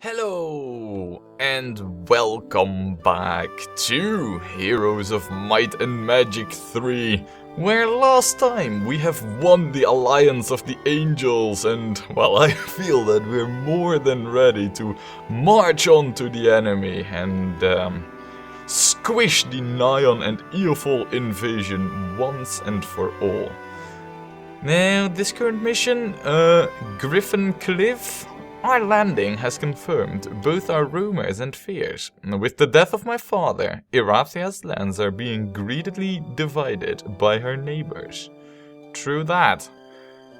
Hello and welcome back to Heroes of Might and Magic 3, where last time we have won the Alliance of the Angels and, well, I feel that we're more than ready to march on to the enemy and squish the Nighon and Earful invasion once and for all. Now, this current mission, Griffin Cliff, our landing has confirmed both our rumors and fears. With the death of my father, Erathia's lands are being greedily divided by her neighbors. True that.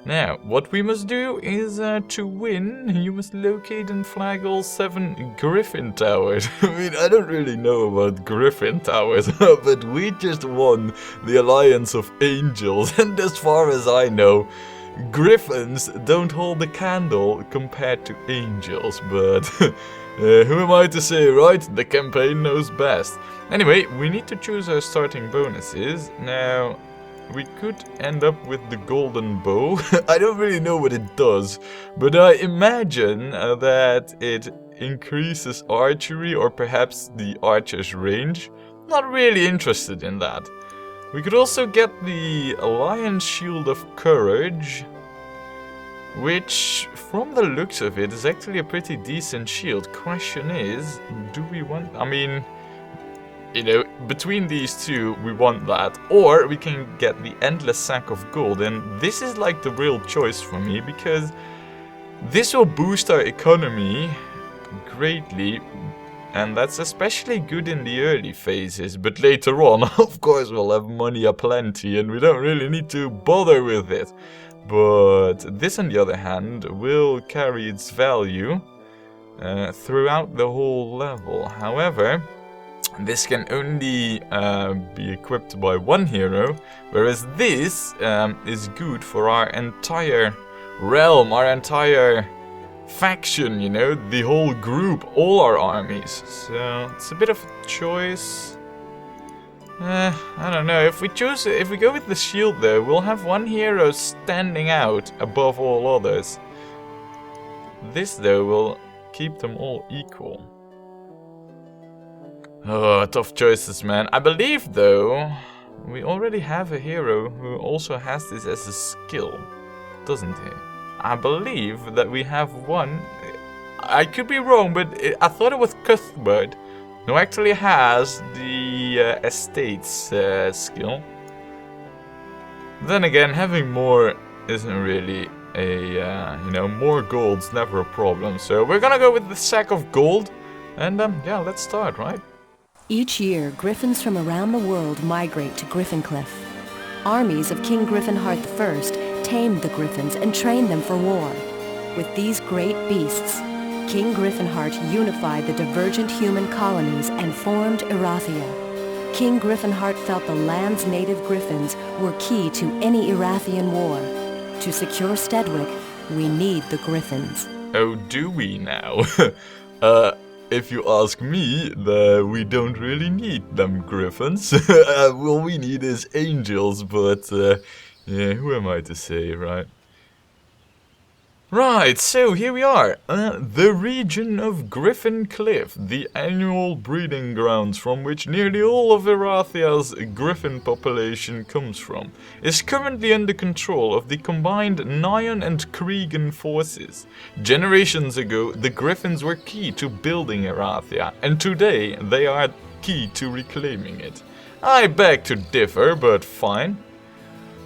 Now, what we must do is, to win, you must locate and flag all 7 Griffin towers. I mean, I don't really know about Griffin towers, but we just won the Alliance of Angels, and as far as I know, Griffins don't hold a candle compared to angels, but who am I to say, right? The campaign knows best. Anyway, we need to choose our starting bonuses. Now, we could end up with the golden bow. I don't really know what it does, but I imagine that it increases archery or perhaps the archer's range. Not really interested in that. We could also get the Lion's Shield of Courage, which, from the looks of it, is actually a pretty decent shield. Question is, do we want... I mean, you know, between these two, we want that. Or we can get the Endless Sack of Gold, and this is like the real choice for me, because this will boost our economy greatly. And that's especially good in the early phases, but later on, of course, we'll have money aplenty and we don't really need to bother with it. But this, on the other hand, will carry its value throughout the whole level. However, this can only be equipped by one hero, whereas this is good for our entire realm, our entire faction, you know, the whole group, all our armies. So it's a bit of a choice. I don't know, if we go with the shield though, we'll have one hero standing out above all others. This though will keep them all equal. Oh, tough choices, man. I believe though, we already have a hero who also has this as a skill, doesn't he? I believe that we have one, I could be wrong, but I thought it was Cuthbert, who actually has the estates skill. Then again, having more isn't really a, you know, more gold's never a problem. So we're gonna go with the sack of gold, and yeah, let's start, right? Each year, Griffins from around the world migrate to Griffin Cliff. Armies of King Griffinheart I tamed the Griffins and trained them for war. With these great beasts, King Griffinheart unified the divergent human colonies and formed Erathia. King Griffinheart felt the land's native Griffins were key to any Erathian war. To secure Steadwick, we need the Griffins. Oh, do we now? If you ask me, we don't really need them Griffins. All we need is angels, but yeah, who am I to say, right? Right, so here we are. The region of Griffin Cliff, the annual breeding grounds from which nearly all of Erathia's Griffin population comes from, is currently under control of the combined Nighon and Kreegan forces. Generations ago, the Griffins were key to building Erathia, and today they are key to reclaiming it. I beg to differ, but fine.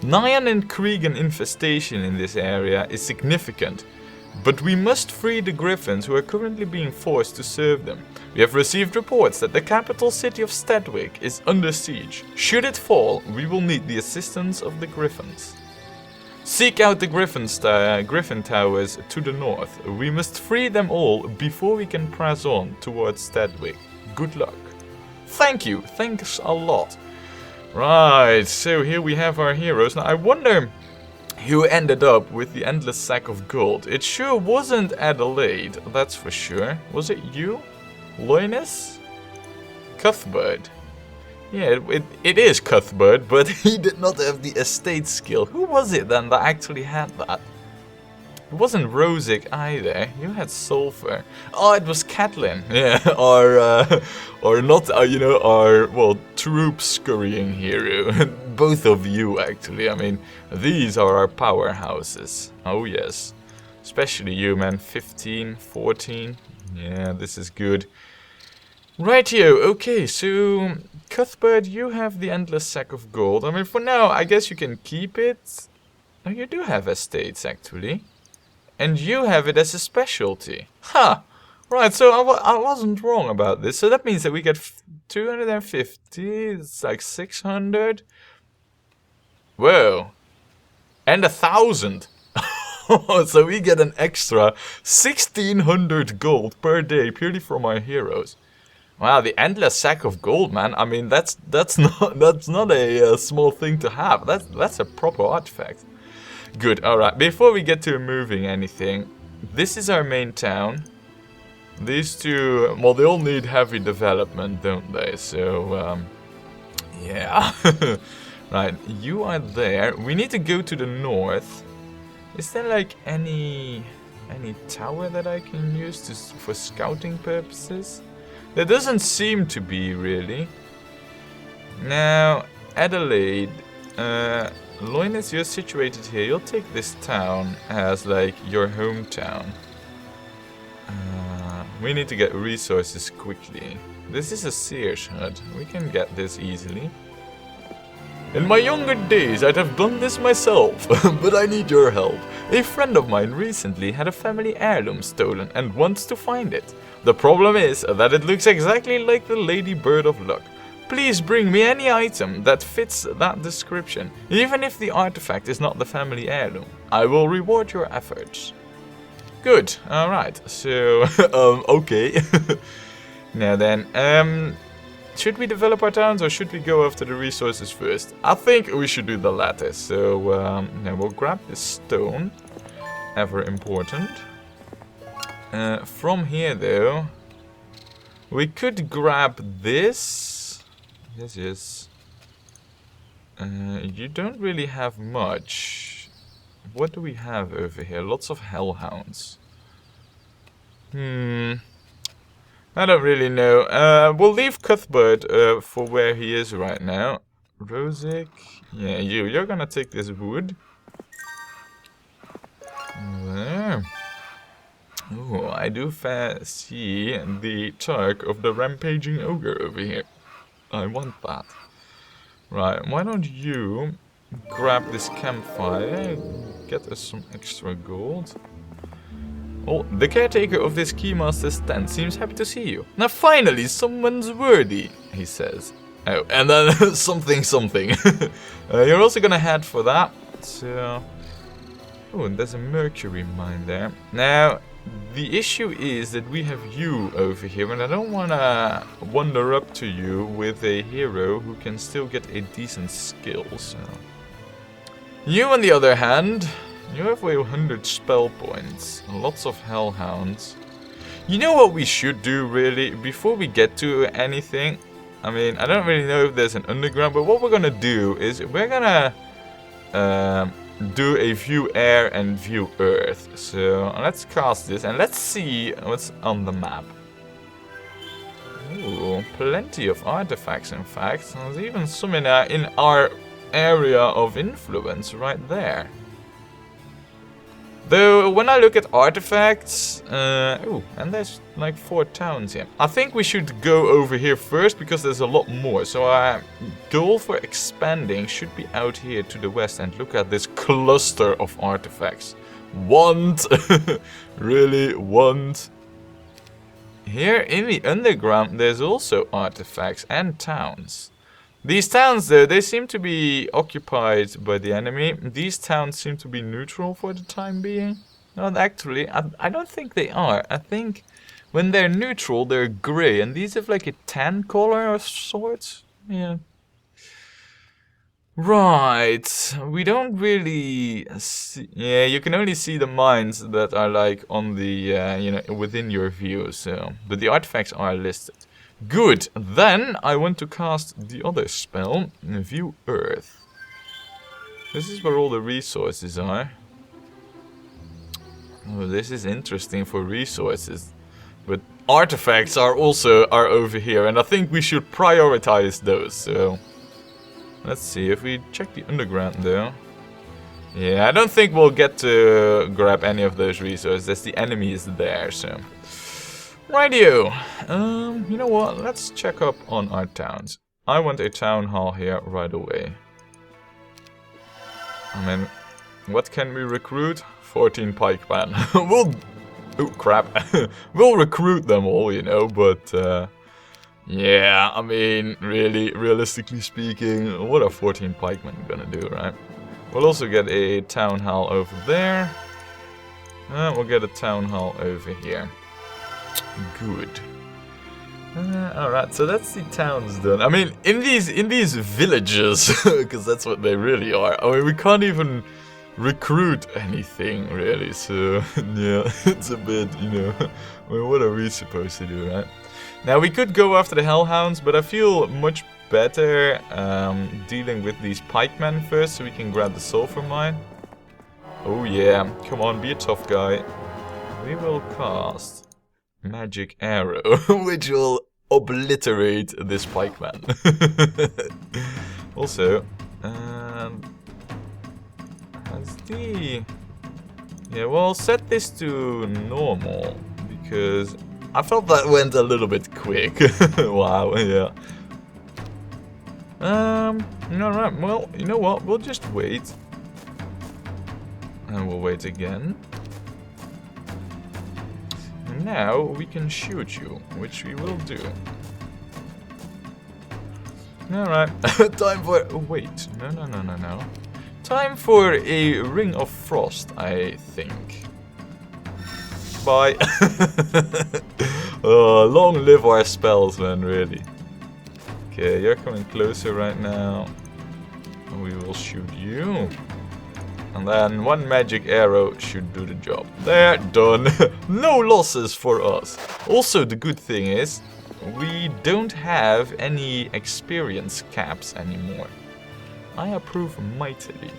Nighon and Kreegan infestation in this area is significant, but we must free the Griffins who are currently being forced to serve them. We have received reports that the capital city of Steadwick is under siege. Should it fall, we will need the assistance of the Griffins. Seek out the Griffin towers to the north. We must free them all before we can press on towards Steadwick. Good luck. Thank you, thanks a lot. Right, so here we have our heroes. Now I wonder who ended up with the Endless Sack of Gold. It sure wasn't Adelaide, that's for sure. Was it you? Loinus? Cuthbert. Yeah, it is Cuthbert, but he did not have the estate skill. Who was it then that actually had that? It wasn't Rosic either. You had Sulfur. Oh, it was Catelyn. Yeah, our not, you know, our, well, troop scurrying hero. Both of you, actually. I mean, these are our powerhouses. Oh, yes. Especially you, man. 15, 14. Yeah, this is good. Rightio, okay, so Cuthbert, you have the endless sack of gold. I mean, for now, I guess you can keep it. Oh, you do have estates, actually. And you have it as a specialty. Ha! Right, so I wasn't wrong about this. So that means that we get 250, it's like 600. Whoa. And 1,000. So we get an extra 1,600 gold per day purely from our heroes. Wow, the endless sack of gold, man. I mean, that's not a small thing to have. That's a proper artifact. Good. All right. Before we get to moving anything, this is our main town. These two, well, they all need heavy development, don't they? So, yeah. Right. You are there. We need to go to the north. Is there like any tower that I can use for scouting purposes? There doesn't seem to be, really. Now, Adelaide, Loinus, you're situated here. You'll take this town as, like, your hometown. We need to get resources quickly. This is a Sears hut. We can get this easily. In my younger days, I'd have done this myself, but I need your help. A friend of mine recently had a family heirloom stolen and wants to find it. The problem is that it looks exactly like the Lady Bird of Luck. Please bring me any item that fits that description, even if the artifact is not the family heirloom. I will reward your efforts. Good, alright, so, okay. Now then, should we develop our towns or should we go after the resources first? I think we should do the latter, so, now we'll grab this stone, ever important. From here though, we could grab this. Yes. You don't really have much. What do we have over here? Lots of hellhounds. I don't really know. We'll leave Cuthbert for where he is right now. Rosic. Yeah, you're gonna take this wood. There. Oh, I do see the Turk of the Rampaging Ogre over here. I want that. Right, why don't you grab this campfire, get us some extra gold. Oh, the caretaker of this Keymaster's tent seems happy to see you. Now finally, someone's worthy, he says. Oh, and then something. You're also gonna head for that. So, oh, and there's a mercury mine there. Now, the issue is that we have you over here, and I don't want to wander up to you with a hero who can still get a decent skill, so... You, on the other hand, you have 100 spell points, lots of hellhounds. You know what we should do, really, before we get to anything? I mean, I don't really know if there's an underground, but what we're gonna do is we're gonna... do a view air and view earth. So let's cast this and let's see what's on the map. Ooh, plenty of artifacts in fact. There's even some in our area of influence right there. Though when I look at artifacts, oh, and there's like 4 towns here. I think we should go over here first because there's a lot more. So our goal for expanding should be out here to the west and look at this cluster of artifacts. Want, really want. Here in the underground there's also artifacts and towns. These towns, though, they seem to be occupied by the enemy. These towns seem to be neutral for the time being. No, actually, I don't think they are. I think when they're neutral, they're grey. And these have like a tan color of sorts. Yeah. Right. We don't really see... Yeah, you can only see the mines that are like on the, you know, within your view. So, but the artifacts are listed. Good, then I want to cast the other spell, View Earth. This is where all the resources are. Oh, this is interesting for resources. But artifacts are over here, and I think we should prioritize those, so... Let's see, if we check the underground though... Yeah, I don't think we'll get to grab any of those resources, the enemy is there, so... Rightio! You know what, let's check up on our towns. I want a town hall here right away. I mean, what can we recruit? 14 pikemen. We'll... Oh, crap. We'll recruit them all, you know, but... yeah, I mean, really, realistically speaking, what are 14 pikemen gonna do, right? We'll also get a town hall over there. And we'll get a town hall over here. Good. Alright, so that's the towns done. I mean, in these villages, because that's what they really are. I mean, we can't even recruit anything, really. So, yeah, it's a bit, you know, I mean, what are we supposed to do, right? Now, we could go after the Hellhounds, but I feel much better dealing with these pikemen first, so we can grab the sulfur mine. Oh yeah, come on, be a tough guy. We will cast Magic Arrow, which will obliterate this pikeman. Also, has the... Yeah, well, set this to normal, because I felt that went a little bit quick. Wow, yeah. Alright, well, you know what, we'll just wait. And we'll wait again. And now we can shoot you, which we will do. Alright, time for... Oh, wait, no. Time for a Ring of Frost, I think. Bye. Long live our spells, man, really. Okay, you're coming closer right now. We will shoot you. And then one magic arrow should do the job. There, done. No losses for us. Also, the good thing is, we don't have any experience caps anymore. I approve mightily.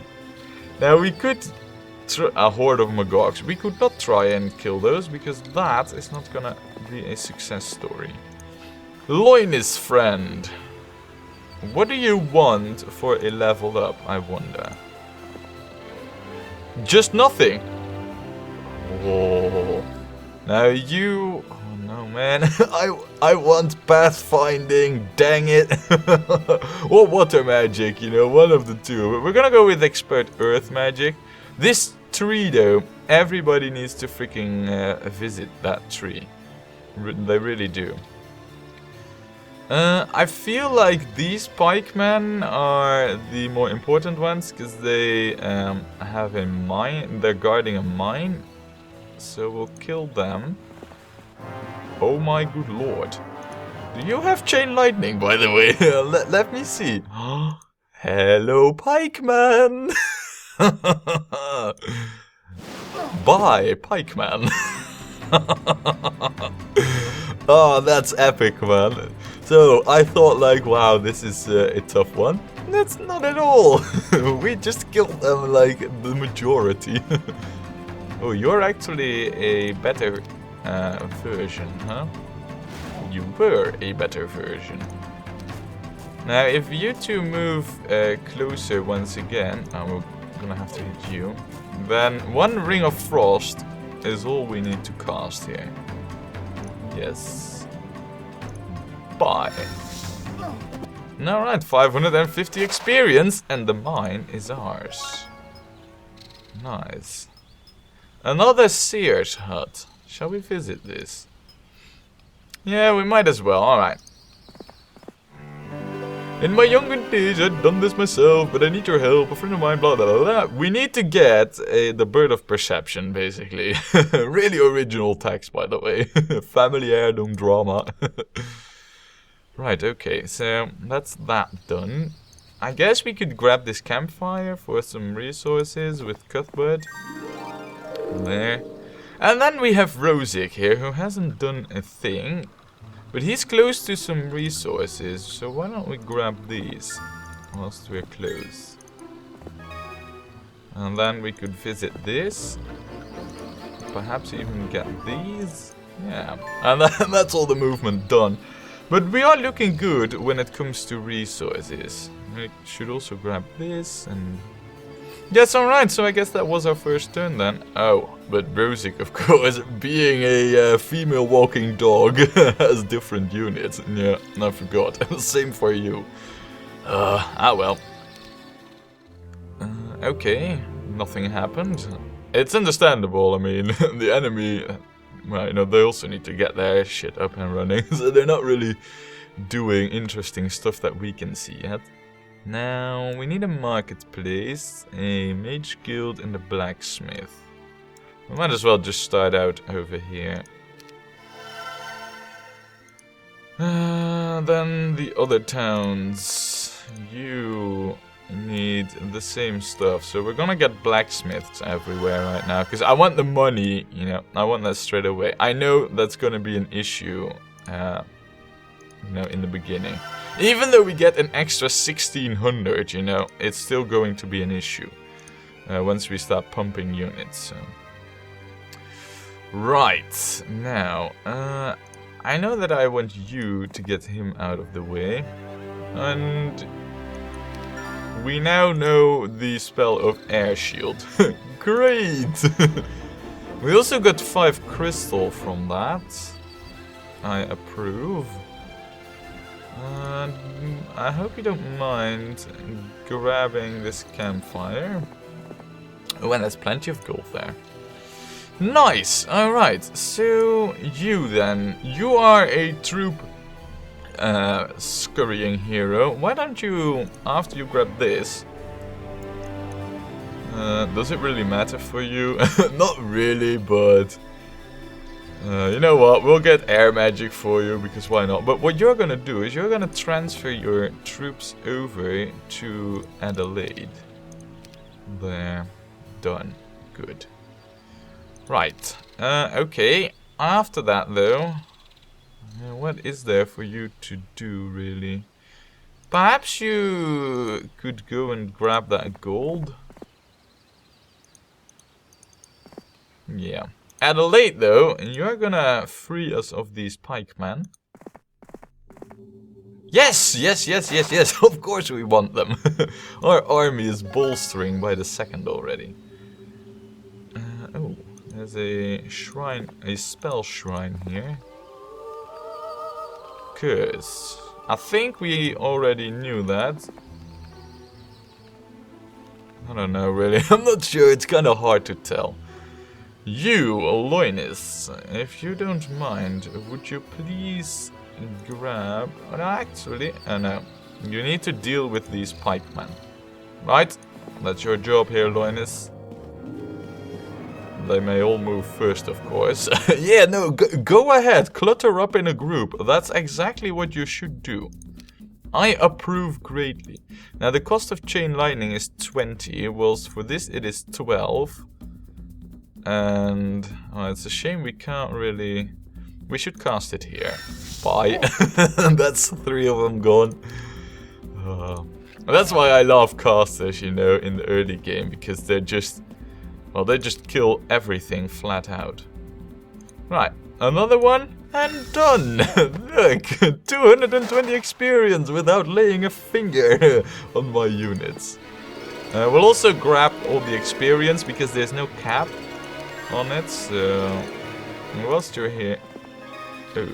Now, we could... A horde of Magogs. We could not try and kill those, because that is not gonna be a success story. Loinus friend. What do you want for a level up, I wonder? Just nothing. Oh. Now you... Oh no, man. I want pathfinding, dang it. Or water magic, you know, one of the two. We're gonna go with expert earth magic. This tree, though, everybody needs to freaking visit that tree. They really do. I feel like these pikemen are the more important ones, because they have a mine. They're guarding a mine. So we'll kill them. Oh my good lord. Do you have chain lightning, by the way? Let me see. Hello, pikeman. Bye, pikeman. Oh, that's epic, man. So, I thought like, wow, this is a tough one. That's not at all. We just killed them like the majority. Oh, you're actually a better version, huh? You were a better version. Now, if you two move closer once again, we're gonna have to hit you, then one Ring of Frost is all we need to cast here. Yes. Bye. Alright, 550 experience, and the mine is ours. Nice. Another Seer's hut. Shall we visit this? Yeah, we might as well, alright. In my younger days, I'd done this myself, but I need your help. A friend of mine, blah, blah, blah, blah. We need to get the Bird of Perception, basically. Really original text, by the way. Family heirloom drama. Right, okay, so that's that done. I guess we could grab this campfire for some resources with Cuthbert. There. And then we have Rosic here, who hasn't done a thing. But he's close to some resources, so why don't we grab these whilst we're close. And then we could visit this. perhaps even get these. Yeah, and that's all the movement done. But we are looking good when it comes to resources. We should also grab this and... Yes, alright, so I guess that was our first turn then. Oh, but Rosic, of course, being a female walking dog, has different units. Yeah, I forgot. Same for you. Well. Okay, nothing happened. It's understandable, I mean, the enemy... Well, you know, they also need to get their shit up and running, so they're not really doing interesting stuff that we can see yet. Now, we need a marketplace, a mage guild, and a blacksmith. We might as well just start out over here. Then the other towns. You need the same stuff, so we're gonna get blacksmiths everywhere right now, because I want the money, you know, I want that straight away. I know that's gonna be an issue, you know, in the beginning. Even though we get an extra 1600, you know, it's still going to be an issue once we start pumping units. So. Right, now, I know that I want you to get him out of the way, and we now know the spell of Air Shield. Great! We also got 5 crystal from that. I approve. I hope you don't mind grabbing this campfire. Oh, and there's plenty of gold there. Nice! Alright, so you then. You are a troop scurrying hero. Why don't you, after you grab this... does it really matter for you? Not really, but... you know what, we'll get air magic for you, because why not? But what you're gonna do is you're gonna transfer your troops over to Adelaide. There. Done. Good. Right. Okay. After that, though, what is there for you to do, really? Perhaps you could go and grab that gold? Yeah. Adelaide, though, you're gonna free us of these pikemen. Yes, yes, yes, yes, yes, of course we want them. Our army is bolstering by the second already. Oh, there's a shrine, a spell shrine here. 'Cause I think we already knew that. I don't know, really. I'm not sure, it's kind of hard to tell. You, Loinus, if you don't mind, would you please grab... Oh, no, actually, no. You need to deal with these pikemen. Right? That's your job here, Loinus. They may all move first, of course. Yeah, no, go ahead. Clutter up in a group. That's exactly what you should do. I approve greatly. Now, the cost of chain lightning is 20, whilst for this it is 12. And it's a shame we can't really... We should cast it here. Bye. That's 3 of them gone. That's why I love casters, you know, in the early game, because they're just... Well, they just kill everything flat out. Right, another one, and done! Look, 220 experience without laying a finger on my units. We'll also grab all the experience, because there's no cap on it, so... Whilst you're here... Oh,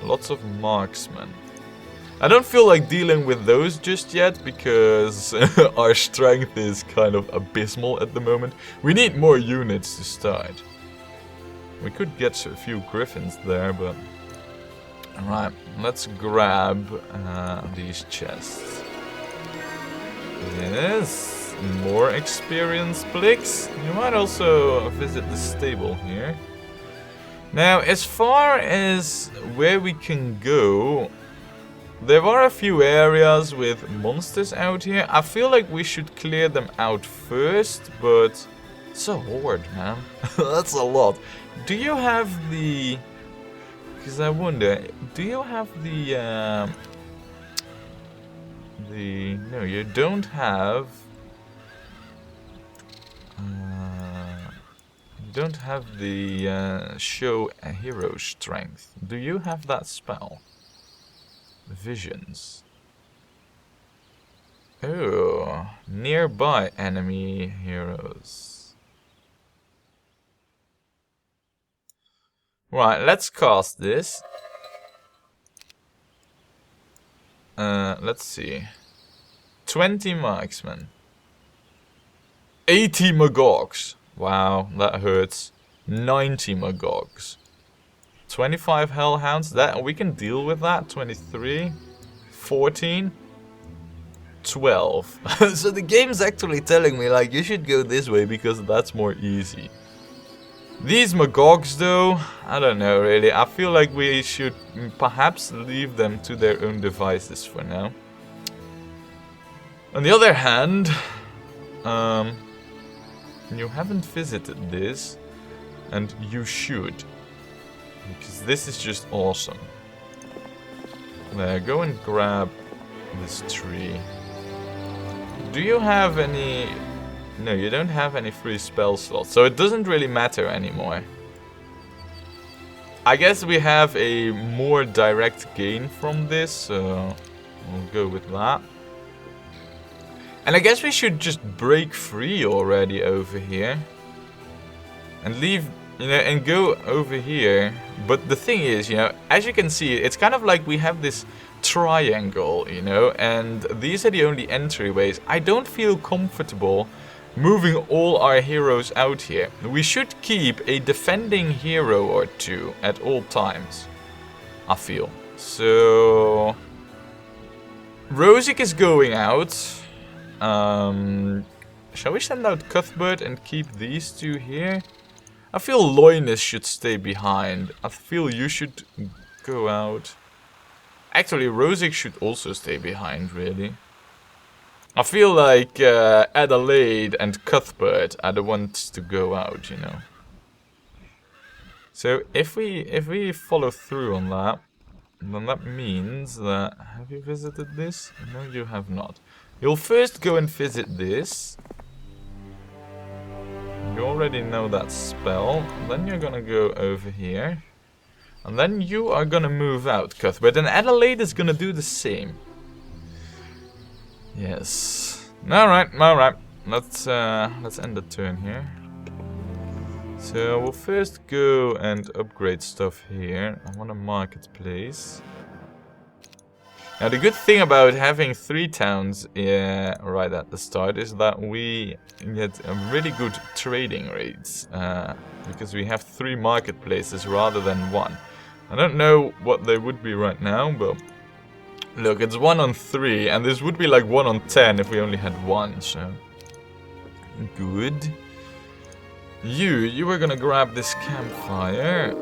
lots of marksmen. I don't feel like dealing with those just yet, because our strength is kind of abysmal at the moment. We need more units to start. We could get a few Griffins there, but... Alright, let's grab these chests. Yes, more experience blicks. You might also visit the stable here. Now, as far as where we can go... There are a few areas with monsters out here. I feel like we should clear them out first, but it's a horde, man. That's a lot. Do you have the... Because I wonder, do you have the... No, you don't have... don't have the show a hero strength. Do you have that spell? Visions. Oh, nearby enemy heroes. Right, let's cast this. Let's see. 20 marksmen. 80 Magogs. Wow, that hurts. 90 Magogs. 25 Hellhounds. That we can deal with that. 23. 14. 12. So the game's actually telling me, like, you should go this way because that's more easy. These Magogs, though, I don't know really. I feel like we should perhaps leave them to their own devices for now. On the other hand, you haven't visited this, and you should. Because this is just awesome. There, go and grab this tree. Do you have any... No, you don't have any free spell slots, so it doesn't really matter anymore. I guess we have a more direct gain from this, so we'll go with that. And I guess we should just break free already over here. And leave, you know, and go over here. But the thing is, you know, as you can see, it's kind of like we have this triangle, you know, and these are the only entryways. I don't feel comfortable moving all our heroes out here. We should keep a defending hero or two at all times, I feel. So Rosic is going out. Shall we send out Cuthbert and keep these two here? I feel Loinus should stay behind. I feel you should go out. Actually, Rosic should also stay behind, really. I feel like Adelaide and Cuthbert are the ones to go out, you know. So if we follow through on that, then that means that... Have you visited this? No, you have not. You'll first go and visit this. You already know that spell. Then you're gonna go over here. And then you are gonna move out, Cuthbert. And Adelaide is gonna do the same. Yes. Alright, alright. Let's end the turn here. So we'll first go and upgrade stuff here. I want a marketplace. Now the good thing about having 3 towns right at the start is that we get really good trading rates. Because we have 3 marketplaces rather than 1. I don't know what they would be right now, but... Look, it's 1 on 3, and this would be like 1 on 10 if we only had 1, so... Good. You were gonna grab this campfire,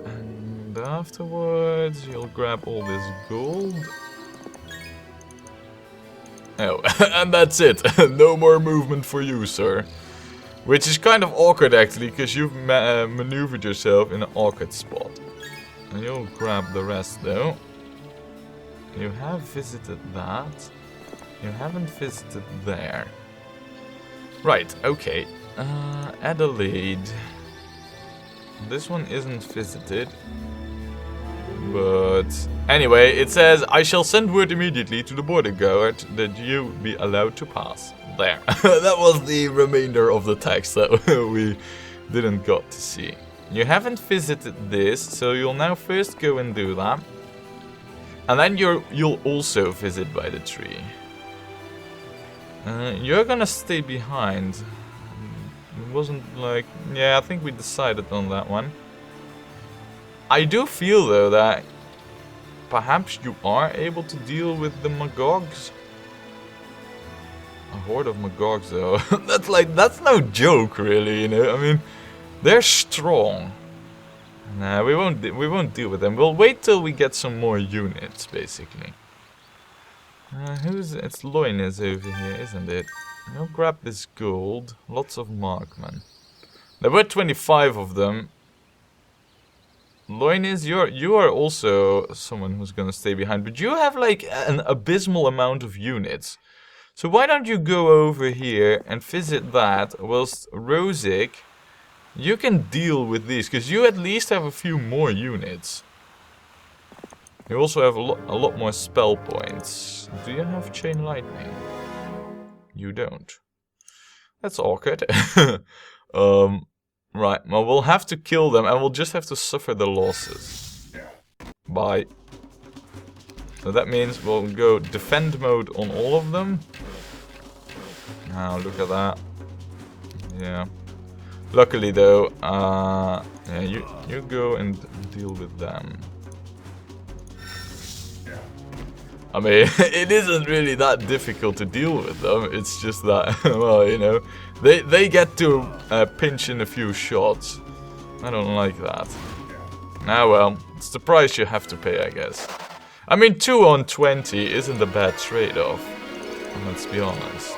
and afterwards you'll grab all this gold. Oh, and that's it. No more movement for you, sir. Which is kind of awkward actually, because you've maneuvered yourself in an awkward spot. And you'll grab the rest though. You have visited that. You haven't visited there. Right, okay. Adelaide. This one isn't visited. But anyway, it says, I shall send word immediately to the border guard that you be allowed to pass. There. That was the remainder of the text that we didn't got to see. You haven't visited this, so you'll now first go and do that. And then you'll also visit by the tree. You're gonna stay behind. It wasn't like... Yeah, I think we decided on that one. I do feel though that perhaps you are able to deal with the Magogs. A horde of Magogs though. that's no joke really, you know. I mean, they're strong. Nah, we won't deal with them. We'll wait till we get some more units, basically. It's Loinus over here, isn't it? I'll grab this gold. Lots of markmen. There were 25 of them. Loinus, you are also someone who's gonna stay behind, but you have like an abysmal amount of units. So why don't you go over here and visit that, whilst Rosic You can deal with these, because you at least have a few more units. You also have a lot more spell points. Do you have chain lightning? You don't. That's awkward. Right, well, we'll have to kill them, and we'll just have to suffer the losses. Bye. So that means we'll go defend mode on all of them. Now, look at that. Yeah. Luckily, though, yeah, you go and deal with them. I mean, it isn't really that difficult to deal with them. It's just that, well, you know, they get to pinch in a few shots. I don't like that. Ah, well, it's the price you have to pay, I guess. I mean, 2 on 20 isn't a bad trade-off. Let's be honest.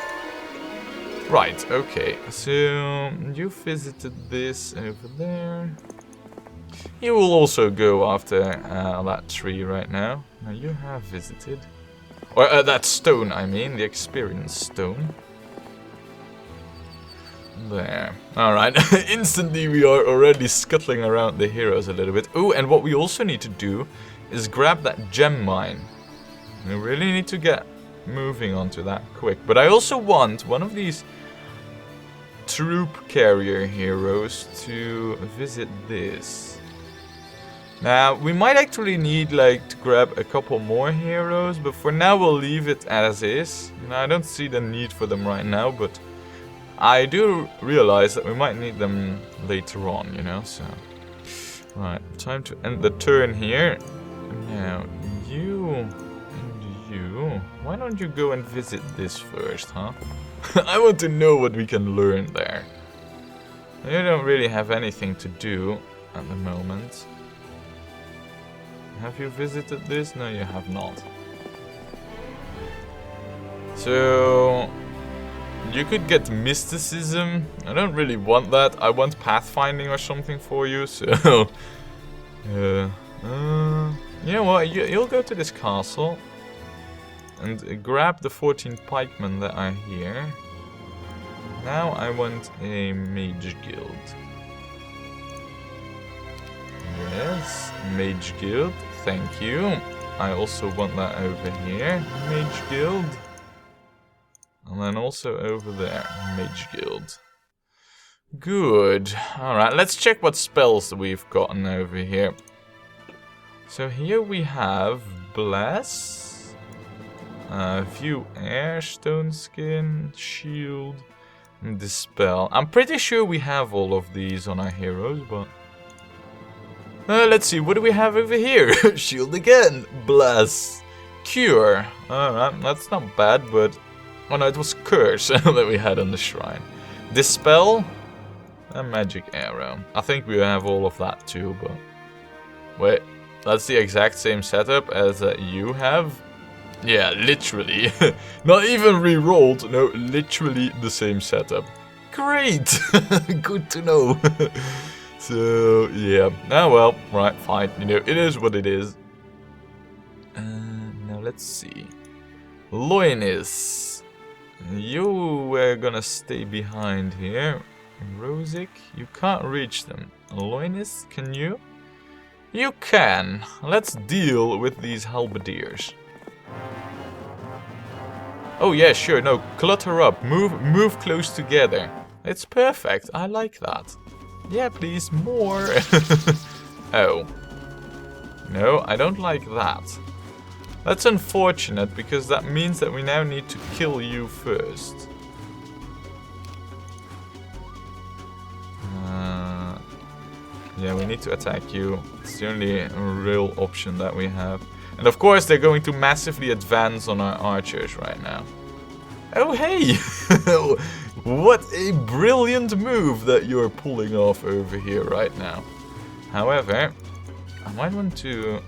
Right, okay. So, you visited this over there. You will also go after that tree right now. Now you have visited. Or that stone, I mean, the experience stone. There. Alright, instantly we are already scuttling around the heroes a little bit. Oh, and what we also need to do is grab that gem mine. We really need to get moving onto that quick. But I also want one of these troop carrier heroes to visit this. Now, we might actually need, like, to grab a couple more heroes, but for now we'll leave it as is. You know, I don't see the need for them right now, but I do realize that we might need them later on, you know, so... Right, time to end the turn here. Now, you and you... Why don't you go and visit this first, huh? I want to know what we can learn there. You don't really have anything to do at the moment. Have you visited this? No, you have not. So... You could get mysticism. I don't really want that. I want pathfinding or something for you, so... you know what? You'll go to this castle. And grab the 14 pikemen that are here. Now I want a mage guild. Yes, mage guild, thank you. I also want that over here, mage guild. And then also over there, mage guild. Good. Alright, let's check what spells we've gotten over here. So here we have Bless, View Air, Stone Skin, Shield, and Dispel. I'm pretty sure we have all of these on our heroes, but... let's see, what do we have over here? Shield again, Bless, Cure. Alright, that's not bad, but... Oh no, it was Curse that we had on the shrine. Dispel, a Magic Arrow. I think we have all of that too, but... Wait, that's the exact same setup as you have? Yeah, literally. Not even re-rolled, no, literally the same setup. Great! Good to know. So, yeah. Ah, well, right, fine. You know, it is what it is. Now, let's see. Loinis. You were gonna stay behind here. Rosic, you can't reach them. Loinis, can you? You can. Let's deal with these halberdiers. Oh yeah, sure, no, clutter up. Move close together. It's perfect, I like that. Yeah, please, more. Oh. No, I don't like that. That's unfortunate, because that means that we now need to kill you first. Yeah, we need to attack you. It's the only real option that we have. And of course, they're going to massively advance on our archers right now. Oh, hey! What a brilliant move that you're pulling off over here right now. However, I might want to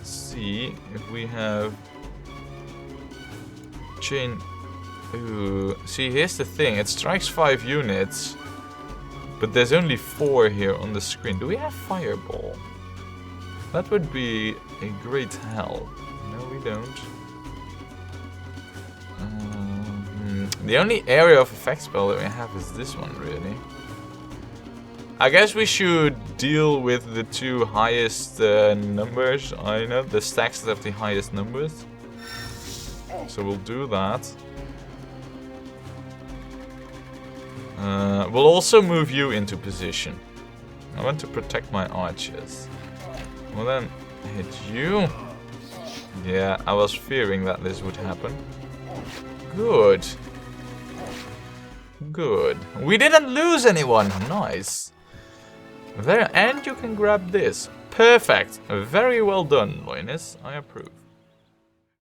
see if we have chain. Ooh, see, here's the thing. It strikes 5 units, but there's only 4 here on the screen. Do we have Fireball? That would be a great help. No, we don't. The only area of effect spell that we have is this one, really. I guess we should deal with the two highest numbers. I know the stacks that have the highest numbers. So we'll do that. We'll also move you into position. I want to protect my archers. We'll then hit you. Yeah, I was fearing that this would happen. Good. Good. We didn't lose anyone. Nice. There, and you can grab this. Perfect. Very well done, Linus. I approve.